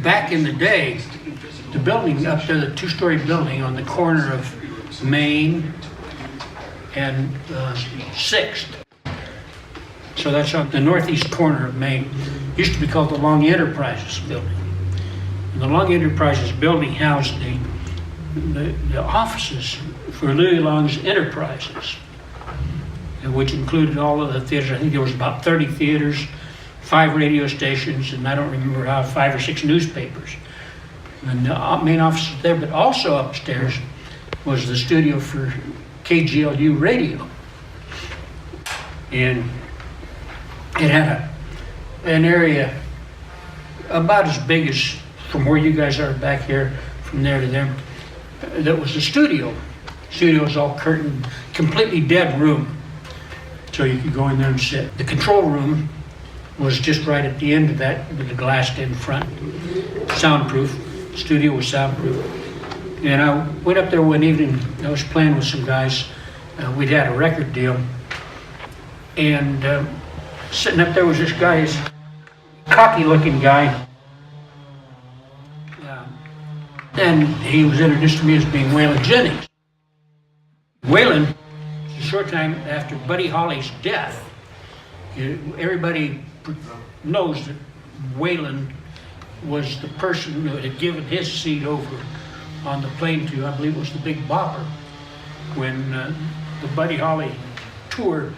Back in the day, the building up there, the two-story building on the corner of Main and 6th. So that's on the northeast corner of Main. Used to be called the Long Enterprises building. And the Long Enterprises building housed the offices for Louis Long's Enterprises, which included all of the theaters. I think there was about 30 theaters, 5 radio stations, and I don't remember how, 5 or 6 newspapers. And the main office was there, but also upstairs was the studio for KGLU radio. And it had an area about as big as from where you guys are back here, from there to there. That was the studio. Studio was all curtained, completely dead room. So you could go in there and sit. The control room was just right at the end of that, with the glassed in front. Soundproof. Studio was soundproof. And I went up there one evening, I was playing with some guys. We'd had a record deal. And sitting up there was this guy, this cocky looking guy. And he was introduced to me as being Waylon Jennings. Waylon, a short time after Buddy Holly's death, everybody knows that Waylon was the person who had given his seat over on the plane to, I believe it was the Big Bopper, when the Buddy Holly tour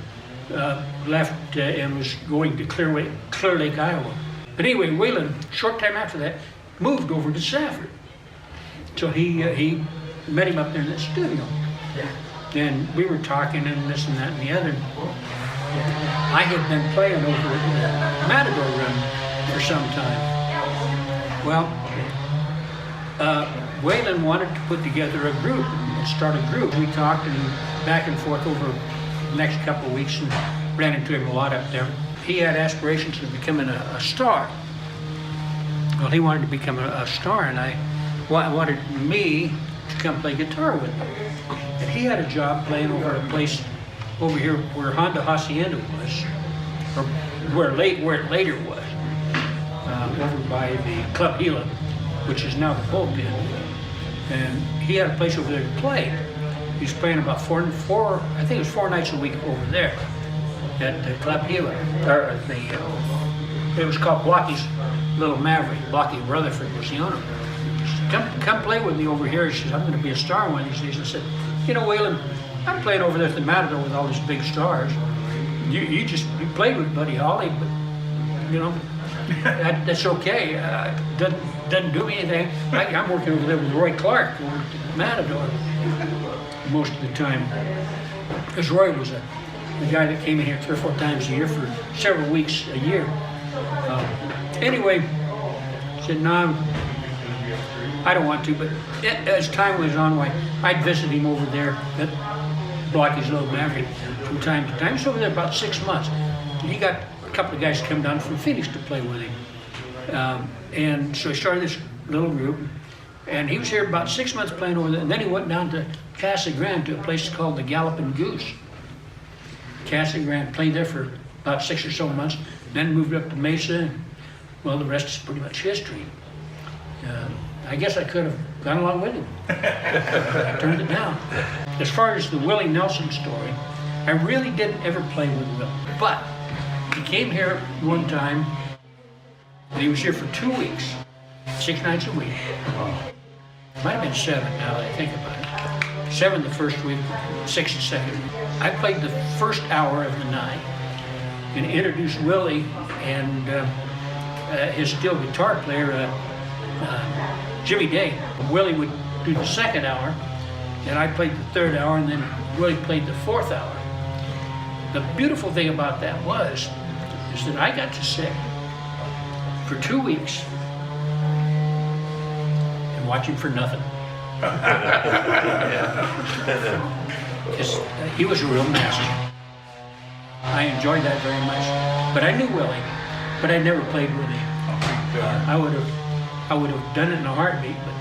left and was going to Clear Lake, Iowa. But anyway, Waylon, short time after that, moved over to Safford. So he met him up there in the studio. And we were talking and this and that and the other. I had been playing over at the Matador Room for some time. Well, Waylon wanted to put together a group and start a group. We talked and back and forth over the next couple of weeks and ran into him a lot up there. He had aspirations of becoming a star. Well, he wanted to become a star, and I wanted me to come play guitar with him. And he had a job playing over at a place over here where Honda Hacienda was, or where it later was, over by the Club Gila, which is now the Bullpen. And he had a place over there to play. He was playing about four, I think it was 4 nights a week over there at the Club Gila. It was called Blocky's Little Maverick. Blocky Rutherford was the owner. Come play with me over here. He says, I'm going to be a star one of these days. I said, you know, Waylon, I'm playing over there at the Matador with all these big stars. You played with Buddy Holly, but, you know, that's okay. Doesn't do me anything. I'm working over there with Roy Clark over at the Matador most of the time. Because Roy was the guy that came in here 3 or 4 times a year for several weeks a year. Anyway, I said, no, I don't want to, but as time went on, I'd visit him over there at Blocky's Little Maverick from time to time. He was over there about 6 months. And he got a couple of guys come down from Phoenix to play with him. And so he started this little group, and he was here about 6 months playing over there, and then he went down to Casa Grande to a place called the Galloping Goose. Casa Grande, played there for about 6 or so months, then moved up to Mesa, and, well, the rest is pretty much history. I guess I could have gone along with him. I turned it down. As far as the Willie Nelson story, I really didn't ever play with Will. But he came here one time, and he was here for 2 weeks, 6 nights a week. Might have been 7 now that I think about it. 7 the first week, 6 the second week. I played the first hour of the night and introduced Willie and his steel guitar player, Jimmy Day. Willie would do the second hour, and I played the third hour, and then Willie played the 4th hour. The beautiful thing about that is that I got to sit for 2 weeks and watch him for nothing. Because he was a real master. I enjoyed that very much. But I knew Willie, but I never played with him. I would have done it in a heartbeat, but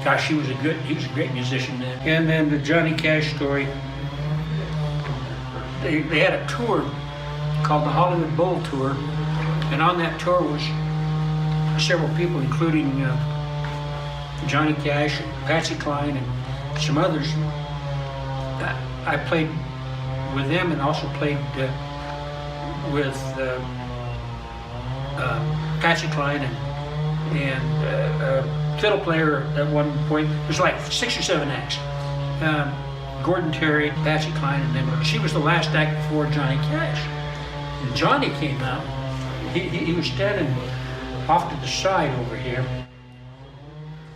gosh, he was a great musician then. And then the Johnny Cash story. They had a tour called the Hollywood Bowl Tour, and on that tour was several people, including Johnny Cash, Patsy Cline, and some others. I played with them and also played with Patsy Cline and a fiddle player at one point. It was like 6 or 7 acts. Gordon Terry, Patsy Cline, and then she was the last act before Johnny Cash. And Johnny came out. He was standing off to the side over here,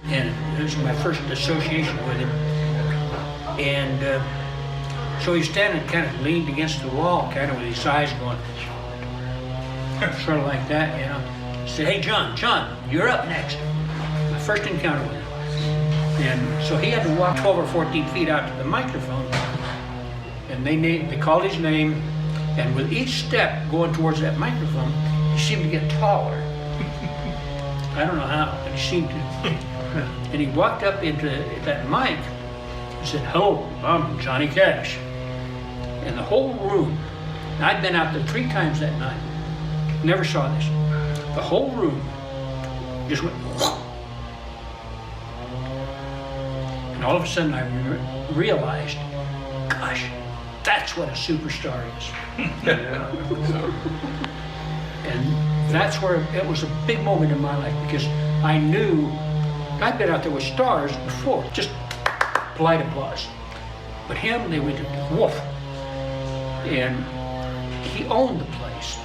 and it was my first association with him. And so he's standing kind of leaned against the wall, kind of with his eyes going, sort of like that, you know. I said, "Hey, John, you're up next." My first encounter with him. And so he had to walk 12 or 14 feet out to the microphone, and they called his name, and with each step going towards that microphone, he seemed to get taller. I don't know how, but he seemed to. And he walked up into that mic and said, "Hello, I'm Johnny Cash." And the whole room, and I'd been out there 3 times that night, never saw this. The whole room just went, and all of a sudden I realized, gosh, that's what a superstar is. And that's where it was a big moment in my life, because I knew I'd been out there with stars before, just polite applause. But him, they went to woof. And he owned the place.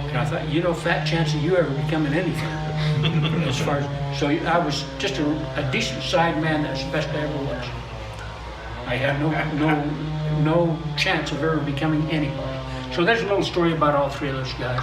And I thought, you know, fat chance of you ever becoming anything. As far as, so I was just a decent side man. That's the best I ever was. I had no chance of ever becoming anybody. So there's a little story about all 3 of those guys.